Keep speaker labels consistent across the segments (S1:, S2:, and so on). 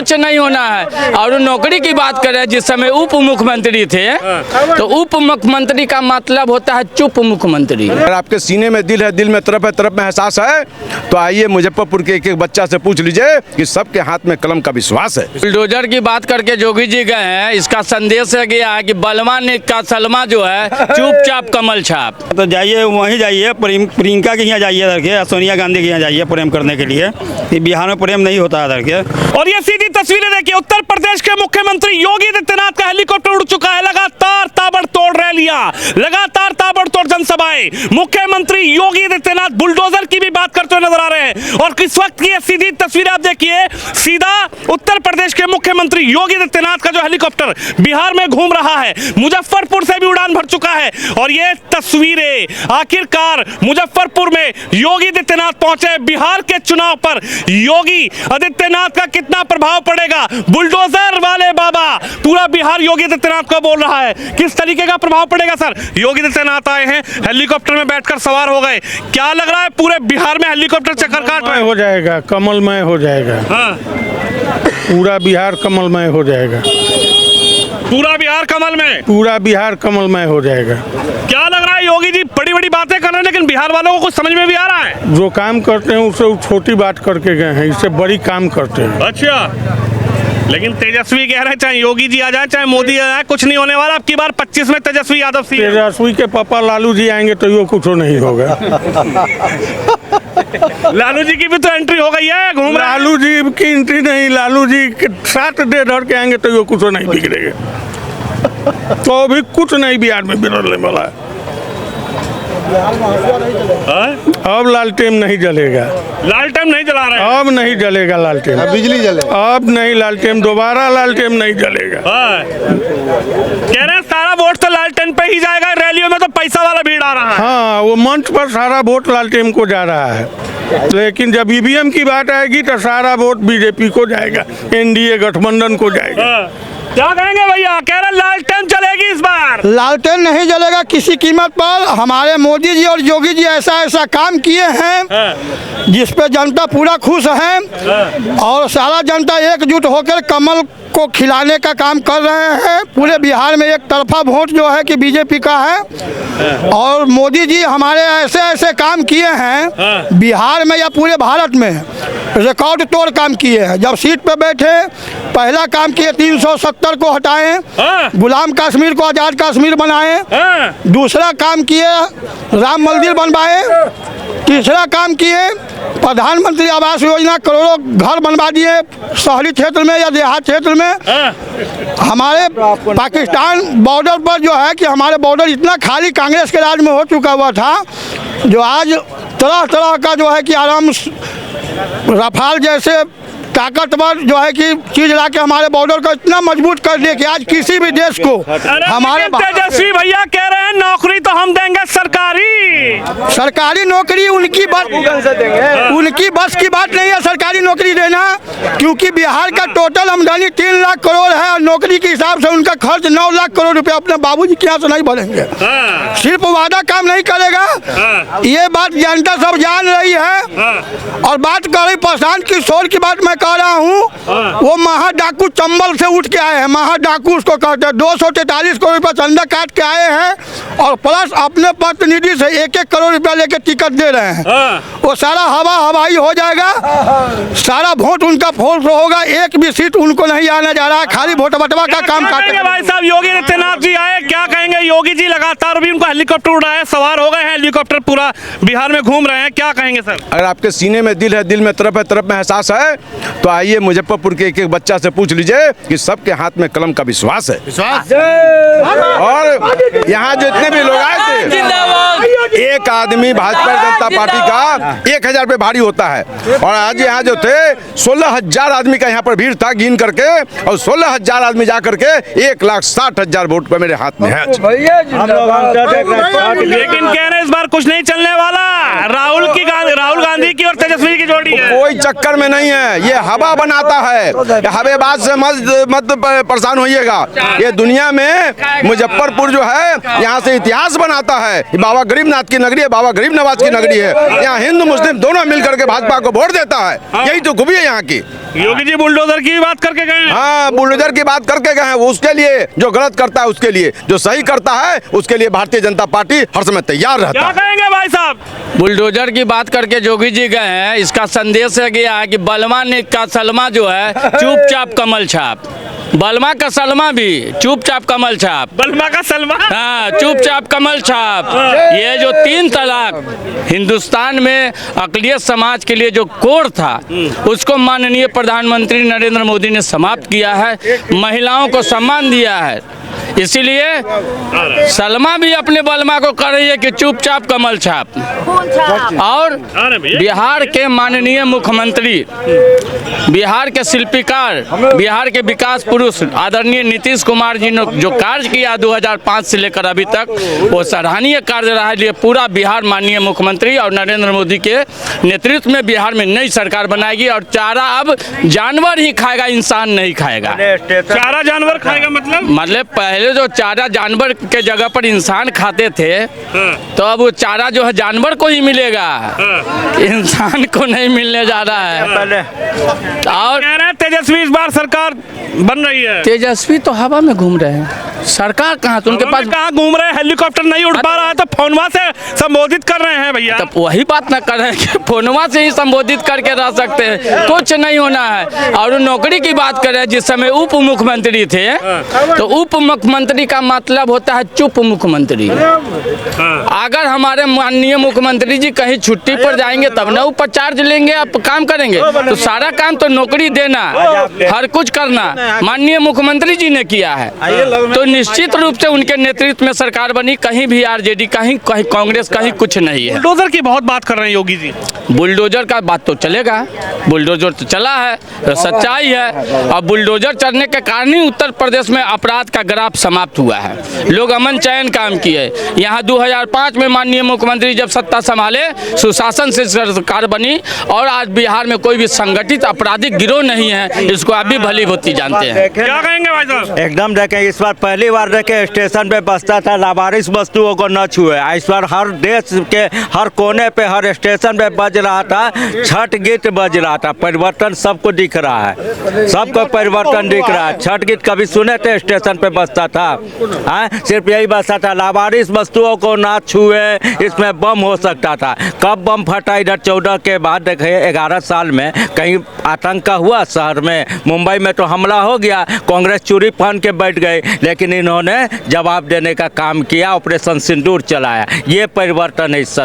S1: कुछ नहीं होना है। और नौकरी की बात करें, जिस समय उप मुख्यमंत्री थे, तो उप मुख्यमंत्री का मतलब होता है चुप मुख्यमंत्री।
S2: अगर आपके सीने में दिल है, दिल में तरफ है, तरफ में एहसास है, तो आइए मुजफ्फरपुर के एक एक बच्चा से पूछ लीजिए कि सबके हाथ में कलम का विश्वास है।
S1: बुलडोजर की बात करके जोगी जी गए हैं, इसका संदेश है गया है कि बलवान का सलमा जो है चुपचाप कमल छाप।
S3: तो जाइए वहीं जाइए, प्रियंका के यहाँ जाइए इधर के, सोनिया गांधी के यहाँ जाइए प्रेम करने के लिए। बिहार में प्रेम नहीं होता इधर के।
S4: और ये सीधी तस्वीरें देखिए, उत्तर प्रदेश के मुख्यमंत्री योगी आदित्यनाथ का हेलीकॉप्टर उड़ चुका है। लगातार ताबड़तोड़ रैलियां, लगातार ताबड़तोड़ जनसभाएं। मुख्यमंत्री योगी आदित्यनाथ बुलडोजर की भी बात करते हुए नजर आ रहे हैं। और किस वक्त की ये सीधी तस्वीरें आप देखिए, सीधा उत्तर प्रदेश के मुख्यमंत्री योगी आदित्यनाथ का जो हेलीकॉप्टर बिहार में घूम रहा है, मुजफ्फरपुर से भी उड़ान भर चुका है। और ये तस्वीरें आखिरकार मुजफ्फरपुर में योगी आदित्यनाथ पहुंचे। बिहार के चुनाव पर योगी आदित्यनाथ का कितना प्रभाव पड़ेगा? बुलडोजर वाले बाबा, पूरा बिहार योगी आदित्यनाथ को बोल रहा है। किस तरीके का प्रभाव पड़ेगा सर? योगी आदित्यनाथ आए हैं, हेलीकॉप्टर में बैठकर सवार हो गए, क्या लग रहा है पूरे बिहार में हेलीकॉप्टर चक्कर काट रहे
S5: हो जाएगा, कमलमय हो जाएगा।
S4: हाँ।
S5: पूरा बिहार कमलमय हो जाएगा।
S4: पूरा बिहार कमल में,
S5: पूरा बिहार कमलमय हो जाएगा।
S4: क्या लग रहा है? योगी जी बड़ी बड़ी बातें कर रहे हैं, लेकिन बिहार वालों को कुछ समझ में भी आ रहा है?
S5: जो काम करते हैं उससे छोटी बात करके गए हैं, इससे बड़ी काम करते हैं।
S4: अच्छा, लेकिन तेजस्वी कह रहे हैं चाहे योगी जी आ जाए चाहे मोदी आ जाए, कुछ नहीं होने वाला। अब की बार 25 में तेजस्वी यादव सी।
S5: तेजस्वी के पापा लालू जी आएंगे तो ये कुछ नहीं होगा।
S4: लालू जी की भी तो एंट्री हो गई है, घूम रहे हैं।
S5: लालू जी की एंट्री नहीं, लालू जी के साथ दे धर के आएंगे तो ये कुछ नहीं बिगड़ेगा। तो अभी कुछ नहीं बिहार में बिगड़ने वाला है। अब लालटेन नहीं जलेगा।
S4: लालटेन नहीं जला रहे हैं।
S5: अब नहीं जलेगा लालटेन,
S2: बिजली जले।
S5: अब नहीं लालटेन, दोबारा लालटेन नहीं जलेगा।
S4: कह रहे हैं सारा वोट तो लालटेन पे ही जाएगा, रैलियों में तो पैसा वाला भीड़ आ रहा है।
S5: हाँ, वो मंच पर सारा वोट लालटेन को जा रहा है, लेकिन जब ईवीएम की बात आएगी तो सारा वोट बीजेपी को जाएगा, एनडीए गठबंधन को जाएगा।
S4: क्या कहेंगे भैया? कह रहे लालटेन चलेगी इस बार।
S6: लालटेन नहीं जलेगा किसी कीमत पर। हमारे मोदी जी और योगी जी ऐसा ऐसा काम किए हैं जिस पे जनता पूरा खुश है, और सारा जनता एकजुट होकर कमल को खिलाने का काम कर रहे हैं। पूरे बिहार में एक तरफा वोट जो है कि बीजेपी का है। और मोदी जी हमारे ऐसे ऐसे काम किए हैं बिहार में या पूरे भारत में, रिकॉर्ड तोड़ काम किए हैं। जब सीट पे बैठे पहला काम किए 370 को हटाएं, गुलाम कश्मीर को आज़ाद कश्मीर बनाएं। दूसरा काम किए राम मंदिर बनवाए। तीसरा काम किए प्रधानमंत्री आवास योजना, करोड़ों घर बनवा दिए शहरी क्षेत्र में या देहात क्षेत्र में। हमारे पाकिस्तान बॉर्डर पर जो है कि हमारे बॉर्डर इतना खाली कांग्रेस के राज में हो चुका हुआ था, जो आज तरह तरह का जो है कि आराम रफाल जैसे ताकतवर जो है कि चीज ला के हमारे बॉर्डर को इतना मजबूत कर दिया कि आज किसी भी देश को हमारे
S4: तेजस्वी भैया कह रहे हैं नौकरी तो हम देंगे सरकारी
S6: नौकरी उनकी बस की बात नहीं है सरकारी नौकरी देना, क्योंकि बिहार का टोटल आमदनी 3 लाख करोड़ है और नौकरी के हिसाब से उनका खर्च 9 लाख करोड़ रुपए अपने बाबूजी के यहाँ से नहीं भरेंगे। सिर्फ वादा काम नहीं करेगा, ये बात जनता सब जान रही है। और बात कर रही प्रशांत किशोर की बात मैं कह रहा हूँ, वो महा डाकू चंबल से उठ के आए हैं, महा डाकू उसको कहते हैं। 243 करोड़ रुपया चंदा काट के आए हैं और प्लस अपने प्रतिनिधि से 1-1 करोड़ रुपया लेके टिकट दे रहे हैं। वो सारा हवाई हो जाएगा, सारा वोट उनका फोर्स होगा, एक भी सीट उनको नहीं आने जा रहा है, खाली वोट बंटवा का काम करते।
S4: भाई साहब योगी आदित्यनाथ जी आए, क्या कहेंगे? योगी जी लगातार भी उनको हेलीकॉप्टर उड़ाया, सवार हो गए हैं, हेलीकॉप्टर पूरा बिहार में घूम रहे हैं, क्या कहेंगे सर?
S2: अगर आपके सीने में दिल है, दिल में तरफ है, तरफ में एहसास है, तो आइए मुजफ्फरपुर के एक एक बच्चा से पूछ लीजिए कि सबके हाथ में कलम का विश्वास है। और यहाँ जितने भी लोग आए थे, एक आदमी भाजपा जनता पार्टी का 1000 पे भारी होता है। और आज यहाँ जो थे 16,000 आदमी का यहाँ पर भीड़ था गिन करके, और 16,000 आदमी जा करके 1,60,000 वोट पे मेरे हाथ में है।
S4: लेकिन कह रहे इस बार कुछ नहीं चलने वाला, राहुल गांधी की और तेजस्वी की जोड़ी है।
S2: कोई चक्कर में नहीं है, ये हवा बनाता है, हवेबाज से मत परेशान होइएगा। ये दुनिया में मुजफ्फरपुर जो है यहाँ से इतिहास बनाता है। बाबा गरीबनाथ आदित्यनाथ की नगरी है, बाबा गरीब नवाज की नगरी है। यहाँ हिंदू मुस्लिम दोनों मिल करके भाजपा को वोट देता है, यही तो खूबी है यहाँ की।
S4: योगी जी बुलडोजर की भी बात करके गए हैं।
S2: हाँ, बुलडोजर की बात करके गए हैं। उसके लिए जो गलत करता है उसके लिए, जो सही करता है उसके लिए भारतीय जनता पार्टी हर समय तैयार रहता
S4: क्या
S2: है।
S4: कहेंगे भाई साहब?
S1: बुलडोजर की बात करके योगी जी गए हैं, इसका संदेश है गया है कि बलमा ने का सलमा जो है चुपचाप कमल छाप, बलमा का सलमा भी चुपचाप कमल छाप,
S4: बलमा का सलमा।
S1: हाँ चुपचाप कमल छाप। ये जो 3 तलाक हिंदुस्तान में अक़लियत समाज के लिए जो कोड था, उसको माननीय प्रधानमंत्री नरेंद्र मोदी ने समाप्त किया है, महिलाओं को सम्मान दिया है। इसीलिए सलमा भी अपने बलमा को कह रही है कि चुपचाप कमल छाप। और बिहार के माननीय मुख्यमंत्री, बिहार के शिल्पीकार, बिहार के विकास पुरुष आदरणीय नीतीश कुमार जी ने जो कार्य किया 2005 से लेकर अभी तक, वो सराहनीय कार्य रहा है। पूरा बिहार माननीय मुख्यमंत्री और नरेंद्र मोदी के नेतृत्व में बिहार में नई सरकार बनाएगी और चारा अब जानवर ही खाएगा, इंसान नहीं खाएगा।
S4: चारा जानवर खाएगा
S1: मतलब पहले जो चारा जानवर के जगह पर इंसान खाते थे, तो अब वो चारा जो है जानवर को ही मिलेगा, इंसान को नहीं मिलने जा रहा है। और
S4: कह रहे हैं तेजस्वी इस बार सरकार बन रही है।
S1: तेजस्वी तो हवा में घूम रहे हैं, सरकार कहाँ, तो उनके पास
S4: कहाँ घूम रहे हैं? हेलीकॉप्टर नहीं उड़ पा रहा है तो फोनवा से संबोधित कर रहे हैं भैया।
S1: तब वही बात ना कर रहे हैं कि फोनवा से ही संबोधित करके रह सकते हैं, कुछ नहीं होना है। और नौकरी की बात करें, जिस समय उप मुख्यमंत्री थे, तो उप मुख्यमंत्री का मतलब होता है चुप मुख्यमंत्री। अगर हमारे माननीय मुख्यमंत्री जी कहीं छुट्टी पर जाएंगे तब ना ऊपर चार्ज लेंगे, आप काम करेंगे। तो सारा काम तो नौकरी देना, हर कुछ करना माननीय मुख्यमंत्री जी ने किया है। तो निश्चित रूप से उनके नेतृत्व में सरकार बनी, कहीं भी आरजेडी, कहीं कांग्रेस, कहीं कुछ नहीं है।
S4: बुलडोजर की बहुत बात कर रहे हैं योगी जी।
S1: बुलडोजर का बात तो चलेगा, बुलडोजर तो चला है, तो सच्चाई है। और बुलडोजर चलने के कारण ही उत्तर प्रदेश में अपराध का ग्राफ समाप्त हुआ है, लोग अमन चैन काम किए। यहाँ 2005 में माननीय मुख्यमंत्री जब सत्ता संभाले, सुशासन से सरकार बनी, और आज बिहार में कोई भी संगठित आपराधिक गिरोह नहीं है, इसको आप भी भली भांति जानते हैं।
S4: क्या कहेंगे भाई साहब?
S7: एकदम देखें, इस बार पहली बार देखें स्टेशन पे बसता था लावारिस वस्तुओं को न छुए। इस बार हर देश के हर कोने पे, हर स्टेशन पे बज रहा था, छठ गीत बज रहा था। परिवर्तन सबको दिख रहा है, सबको परिवर्तन दिख रहा है। छठ गीत कभी सुने थे? स्टेशन पे बसता था, सिर्फ यही बसता था, लावारिस वस्तुओं को ना छुए, इसमें बम हो सकता था। कब बम फटा इधर 14 के बाद देखे 11 साल में कहीं आतंक का हुआ शहर में? मुंबई में तो हमला हो गया, कांग्रेस चूड़ी पहन के बैठ गई, लेकिन इन्होंने जवाब देने का काम किया, ऑपरेशन सिंदूर चलाया। ये परिवर्तन है इस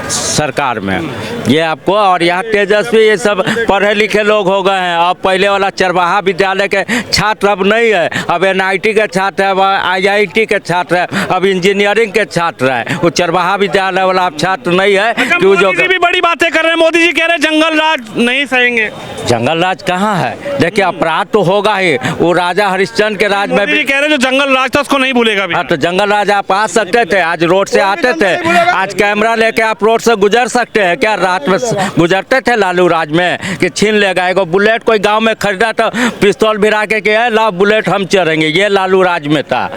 S7: सरकार में, ये आपको। और यहाँ तेजस्वी ये सब पढ़े लिखे लोग हो गए हैं। अब पहले वाला चरवाहा विद्यालय के छात्र अब नहीं है, अब NIT के छात्र है, IIT के छात्र है, अब इंजीनियरिंग के छात्र है। वो चरवाहा विद्यालय वाला अब छात्र नहीं है।
S4: जो भी बड़ी बातें कर रहे हैं, मोदी जी कह रहे हैं जंगल राज नहीं सहेंगे।
S7: जंगल राज कहाँ है? देखिए अपराध तो होगा ही, वो राजा हरिश्चंद्र के राज में भी
S4: कह रहे हैं जो जंगल राज था उसको नहीं भूलेगा भी।
S7: हाँ, तो जंगल राज आप आ सकते थे, आज रोड से आते थे, आज कैमरा लेके आप रोड से गुजर सकते हैं क्या? रात में गुजरते थे लालू राज में कि छीन लेगा। एगो बुलेट कोई गांव में खरीदा तो पिस्तौल भिरा के कहा ला बुलेट हम चढ़ेंगे, ये लालू राज में था।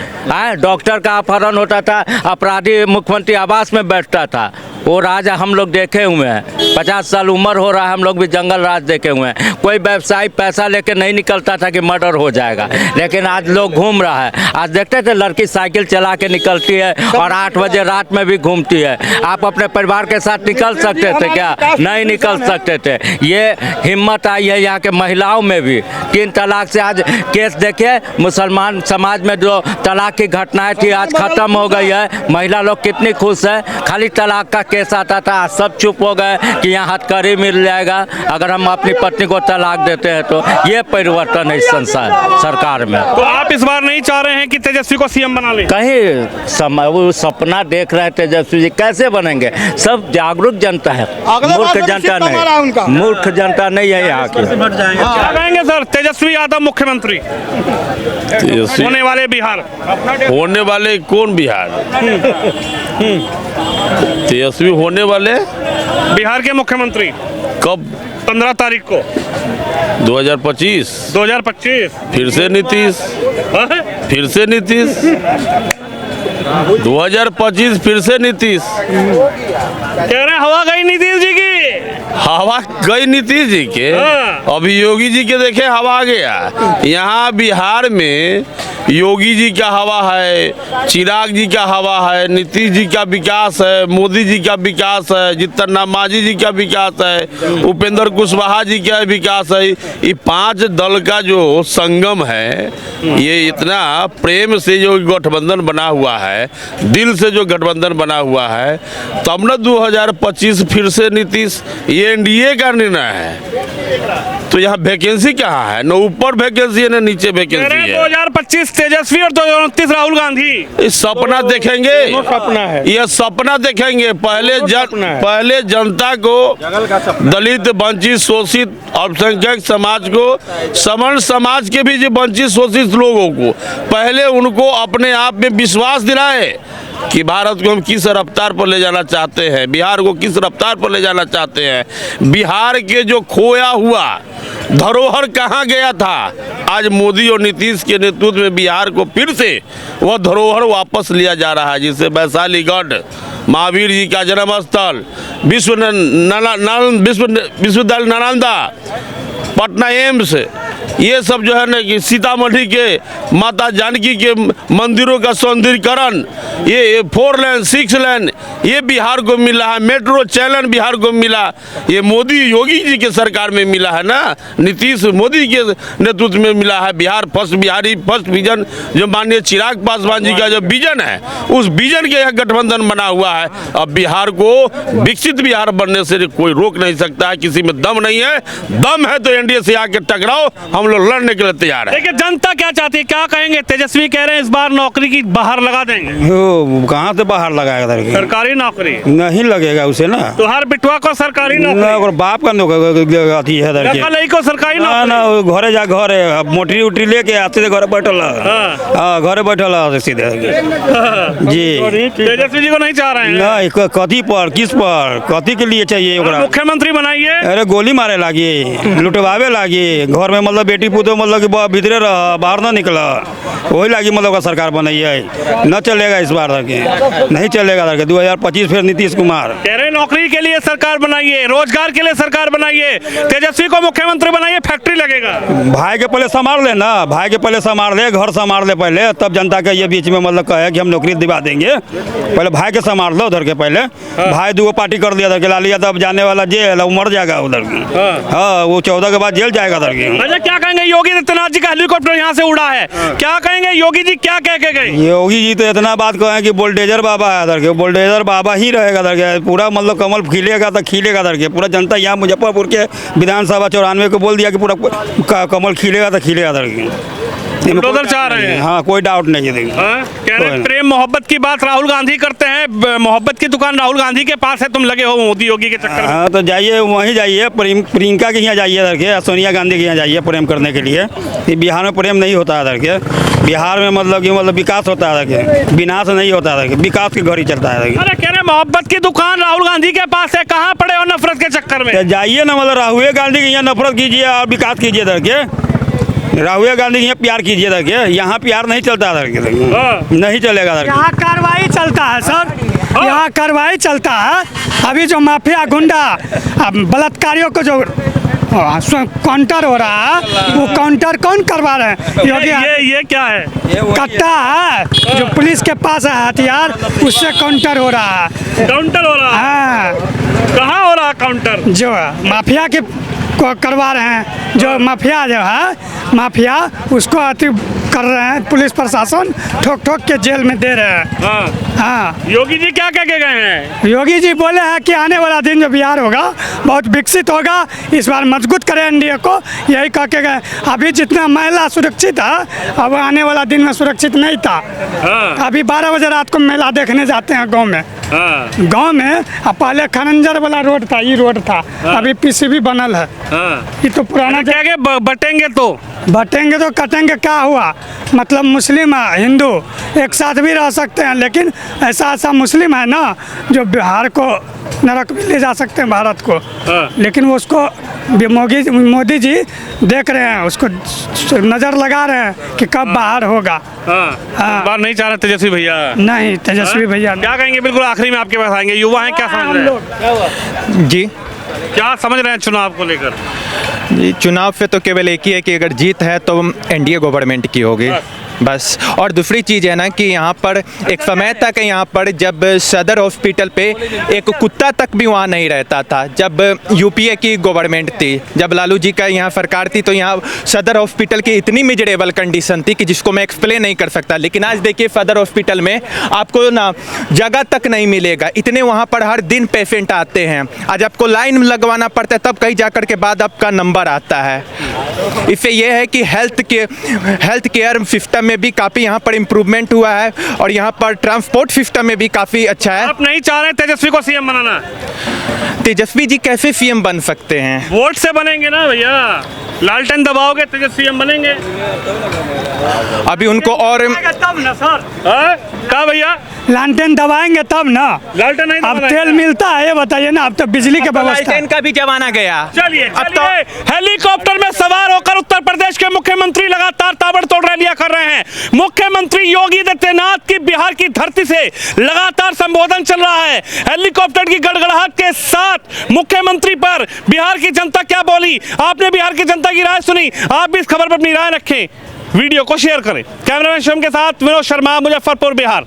S7: डॉक्टर का अपहरण होता था, अपराधी मुख्यमंत्री आवास में बैठता था, वो राजा हम लोग देखे हुए हैं। 50 साल उम्र हो रहा है, हम लोग भी जंगल राज देखे हुए हैं। कोई व्यवसायी पैसा लेके नहीं निकलता था कि मर्डर हो जाएगा, लेकिन आज लोग घूम रहा है। आज देखते थे लड़की साइकिल चला के निकलती है और 8 बजे रात में भी घूमती है। आप अपने परिवार के साथ निकल सकते थे क्या? नहीं निकल सकते थे। ये हिम्मत आई है यहाँ के महिलाओं में भी। 3 तलाक से आज केस देखिए, मुसलमान समाज में जो तलाक की घटनाएं थी आज खत्म हो गई है। महिला लोग कितनी खुश है। खाली तलाक का केस आता था, सब चुप हो गए कि यहाँ हथकड़ी मिल जाएगा अगर हम अपनी पत्नी को तलाक देते हैं। तो ये परिवर्तन है इस सरकार में।
S4: तो आप इस बार नहीं चाह रहे हैं कि तेजस्वी को CM बना ले?
S7: कहीं वो सपना देख रहे हैं तेजस्वी जी, कैसे बनेंगे? सब जागरूक जनता है, मूर्ख जनता नहीं, मूर्ख जनता नहीं है यहाँ की।
S4: क्या कहेंगे सर, तेजस्वी यादव मुख्यमंत्री होने वाले बिहार?
S8: होने वाले कौन बिहार? तेजस्वी होने वाले
S4: बिहार के मुख्यमंत्री
S8: कब?
S4: 15 तारीख को
S8: 2025।
S4: 2025
S8: फिर से नीतीश, फिर से नीतीश। 2025 फिर से नीतीश।
S4: कह रहे हैं हवा गई नीतीश जी की।
S8: हवा गई नीतीश जी के,
S4: हाँ।
S8: अभी योगी जी के देखे हवा आ गया। यहाँ बिहार में योगी जी का हवा है, चिराग जी का हवा है, नीतीश जी का विकास है, मोदी जी का विकास है, जीतन राम मांझी जी का विकास है, उपेंद्र कुशवाहा जी का विकास है। ये 5 दल का जो संगम है, ये इतना प्रेम से जो गठबंधन बना हुआ है, दिल से जो गठबंधन बना हुआ है, तब न 2025 फिर से नीतीश, ये एनडीए का निर्णय है। तो यहाँ वैकेंसी कहाँ है? न ऊपर वैकेंसी है न नीचे वैकेंसी है।
S4: 2025 तेजस्वी और 2029 राहुल गांधी।
S8: इस सपना देखेंगे,
S5: सपना है।
S8: ये सपना देखेंगे। पहले जनता को, दलित, वंचित, शोषित, अल्पसंख्यक समाज को, सवर्ण समाज के भी जो वंचित शोषित लोगों को, पहले उनको अपने आप में विश्वास दिलाए कि भारत को हम किस रफ्तार पर ले जाना चाहते हैं, बिहार को किस रफ्तार पर ले जाना चाहते हैं। बिहार के जो खोया हुआ धरोहर कहाँ गया था, आज मोदी और नीतीश के नेतृत्व में बिहार को फिर से वह धरोहर वापस लिया जा रहा है। जिसे वैशालीगढ़, महावीर जी का जन्म स्थल, विश्वविद्यालय नालंदा, पटना एम्स, ये सब जो है ना कि सीतामढ़ी के माता जानकी के मंदिरों का सौंदर्यीकरण, ये 4 लेन 6 लेन ये बिहार को मिला है। मेट्रो चैनल बिहार को मिला, ये मोदी योगी जी के सरकार में मिला है ना, नीतीश मोदी के नेतृत्व में मिला है। बिहार फर्स्ट विजन जो माननीय चिराग पासवान जी का जो विजन है, उस विजन के यहाँ गठबंधन बना हुआ है। अब बिहार को विकसित बिहार बनने से कोई रोक नहीं सकता है, किसी में दम नहीं है। दम है तो एनडीए से आके टकराओ, हम लोग लड़ने के लिए तैयार है।
S4: देखिए जनता क्या चाहती है, क्या कहेंगे? तेजस्वी कह रहे हैं इस बार नौकरी की बाहर लगा देंगे।
S3: कहाँ से बाहर लगाएगा?
S4: सरकारी नौकरी
S3: नहीं लगेगा उसे ना।
S4: तो हर बिटवा को सरकारी नौकरी,
S3: और बाप का अथी है
S4: लड़का को सरकारी
S3: ना
S4: नौकरी।
S3: घरे जा, घरे मोटरी उटरी लेके आते घरे बैठल, घरे बैठल सीधे जी।
S4: तेजस्वी जी को नहीं चाह रहे हैं।
S3: नहीं, कथी पर, किस पर, कथी के लिए चाहिए ओकरा?
S4: मुख्यमंत्री बनाइए।
S3: अरे गोली मारे लागी, लुटवावे लागी, घर में मतलब बेटी पुतो मतलब कि भीतरे रह, बाहर ना निकला, वही लागी मतलब का सरकार बनाइए। न चलेगा इस बार के, नहीं चलेगा 2025 फिर नीतीश कुमार
S4: कह रहे नौकरी के लिए सरकार बनाइए, रोजगार के लिए सरकार बनाइए, तेजस्वी को मुख्यमंत्री बनाइए, फैक्ट्री लगेगा।
S3: भाई के पहले संभाल ले ना, भाई के पहले संभाल ले, घर संभाल ले पहले, तब जनता के ये बीच में मतलब कहे कि हम नौकरी दिवा देंगे। पहले भाई के संभाल लो उधर के पहले। भाई 2 पार्टी कर दिया उधर के, लालू यादव जाने वाला जेल, वो मर जाएगा उधर की। हाँ, वो 14 के बाद जेल जाएगा उधर की।
S4: अच्छा, क्या कहेंगे? योगी आदित्यनाथ जी का हेलीकॉप्टर यहाँ से उड़ा है, क्या कहेंगे? योगी जी क्या कह के गए?
S3: योगी जी तो इतना बात कहें कि बुलडोजर बाबा है इधर के, बुलडोजर बाबा ही रहेगा इधर के। पूरा मतलब कमल खिलेगा तो खिलेगा इधर के। पूरा जनता यहाँ मुजफ्फरपुर के विधानसभा 94 को बोल दिया कि पूरा कमल खिलेगा तो खिलेगा इधर के।
S4: बुलडोजर चाह रहे हैं।
S3: हाँ, कोई डाउट नहीं है।
S4: कह रहे हैं प्रेम मोहब्बत की बात राहुल गांधी करते हैं, मोहब्बत की दुकान राहुल गांधी के पास है, तुम लगे हो मोदी योगी के चक्कर में।
S3: हाँ, तो जाइए वहीं जाइए, प्रियंका के यहाँ जाइए इधर के, सोनिया गांधी के यहाँ जाइए प्रेम करने के लिए। बिहार में प्रेम नहीं होता इधर के, बिहार में मतलब कि विकास होता है इधर के, विनाश नहीं होता इधर के, विकास की घड़ी चलता है।
S4: अरे कह रहे मोहब्बत की दुकान राहुल गांधी के पास है, कहाँ पड़े हो नफरत के चक्कर में?
S3: जाइए ना, मतलब राहुल गांधी के यहाँ नफरत कीजिए और विकास कीजिए इधर के। राहुल गांधी यहाँ प्यार कीजिए इधर के, यहाँ प्यार नहीं चलता इधर के, नहीं चलेगा इधर।
S9: यहाँ कार्रवाई चलता है सर, यहाँ कार्रवाई चलता है। अभी जो माफिया गुंडा बलात्कारियों को जो काउंटर हो रहा है, वो काउंटर कौन करवा रहे हैं? योगी
S4: ये क्या है?
S9: कट्टा है जो पुलिस के पास है हथियार, उससे काउंटर हो रहा है।
S4: काउंटर हो रहा है?
S9: हाँ,
S4: कहाँ हो रहा है काउंटर?
S9: जो माफिया के को करवा रहे हैं, जो माफिया जो है, माफिया उसको अति कर रहे हैं, पुलिस प्रशासन ठोक ठोक के जेल में दे रहे हैं। हाँ,
S4: योगी जी क्या कह के गए हैं?
S9: योगी जी बोले हैं कि आने वाला दिन जो बिहार होगा बहुत विकसित होगा, इस बार मजबूत करें एनडीए को, यही कह के गए। अभी जितना महिला सुरक्षित है, अब आने वाला दिन में सुरक्षित नहीं था। अभी 12 बजे रात को मेला देखने जाते हैं गाँव में। गाँव में अब पहले खनंजर वाला रोड था, ये रोड था, अभी पीसीबी बनल है। ये तो पुराना
S4: क्या बटेंगे तो
S9: बटेंगे तो कटेंगे, क्या हुआ? मतलब मुस्लिम हिंदू एक साथ भी रह सकते हैं, लेकिन ऐसा मुस्लिम है ना जो बिहार को नरक में ले जा सकते हैं, भारत को। लेकिन वो उसको मोदी जी देख रहे हैं, उसको नज़र लगा रहे हैं कि कब बाहर होगा।
S4: बार नहीं चाह रहे तेजस्वी भैया?
S9: नहीं, तेजस्वी भैया
S4: क्या कहेंगे? बिल्कुल आखिरी में आपके पास आएंगे, युवा हैं, क्या समझ रहे हैं?
S10: जी,
S4: क्या समझ रहे हैं चुनाव को लेकर?
S10: जी चुनाव पे तो केवल एक ही है कि अगर जीत है तो एनडीए गवर्नमेंट की होगी बस। और दूसरी चीज़ है ना कि यहाँ पर एक समय तक यहाँ पर जब सदर हॉस्पिटल पे एक कुत्ता तक भी वहाँ नहीं रहता था, जब यूपीए की गवर्नमेंट थी, जब लालू जी का यहाँ सरकार थी, तो यहाँ सदर हॉस्पिटल की इतनी मिजरेबल कंडीशन थी कि जिसको मैं एक्सप्लेन नहीं कर सकता। लेकिन आज देखिए सदर हॉस्पिटल में आपको ना जगह तक नहीं मिलेगा, इतने वहाँ पर हर दिन पेशेंट आते हैं। आज आपको लाइन लगवाना पड़ता है, तब कहीं जाकर के बाद आपका नंबर आता है। इससे यह है कि हेल्थ केयर सिस्टम में भी काफ़ी यहाँ पर इम्प्रूवमेंट हुआ है और यहाँ पर ट्रांसपोर्ट सिस्टम में भी काफ़ी अच्छा है।
S4: आप नहीं चाह रहे तेजस्वी को सीएम बनाना?
S10: तेजस्वी जी कैसे सीएम बन सकते हैं?
S4: वोट से बनेंगे ना भैया, लालटेन दबाओगे तेजस्वी सीएम बनेंगे।
S10: अभी उनको और
S9: तब ना सर,
S4: क्या भैया?
S9: लालटेन दबाएंगे तब ना।
S4: लालटेन नहीं
S9: अब
S4: दबाना
S9: तेल
S4: है।
S9: मिलता है, ये बताइए ना, अब तो बिजली के व्यवस्था।
S10: लालटेन का भी जमाना गया।
S4: चलिए
S10: अब तो
S4: हेलीकॉप्टर में सवार होकर उत्तर प्रदेश के मुख्यमंत्री लगातार ताबड़तोड़ रैलियां कर रहे हैं। मुख्यमंत्री योगी आदित्यनाथ की बिहार की धरती से लगातार संबोधन चल रहा है। हेलीकॉप्टर की गड़गड़ाहट के साथ मुख्यमंत्री पर बिहार की जनता क्या बोली, आपने बिहार की जनता की राय सुनी। आप भी इस खबर पर अपनी राय रखें, वीडियो को शेयर करें। कैमरामैन शिवम के साथ विनोद शर्मा, मुजफ्फरपुर, बिहार।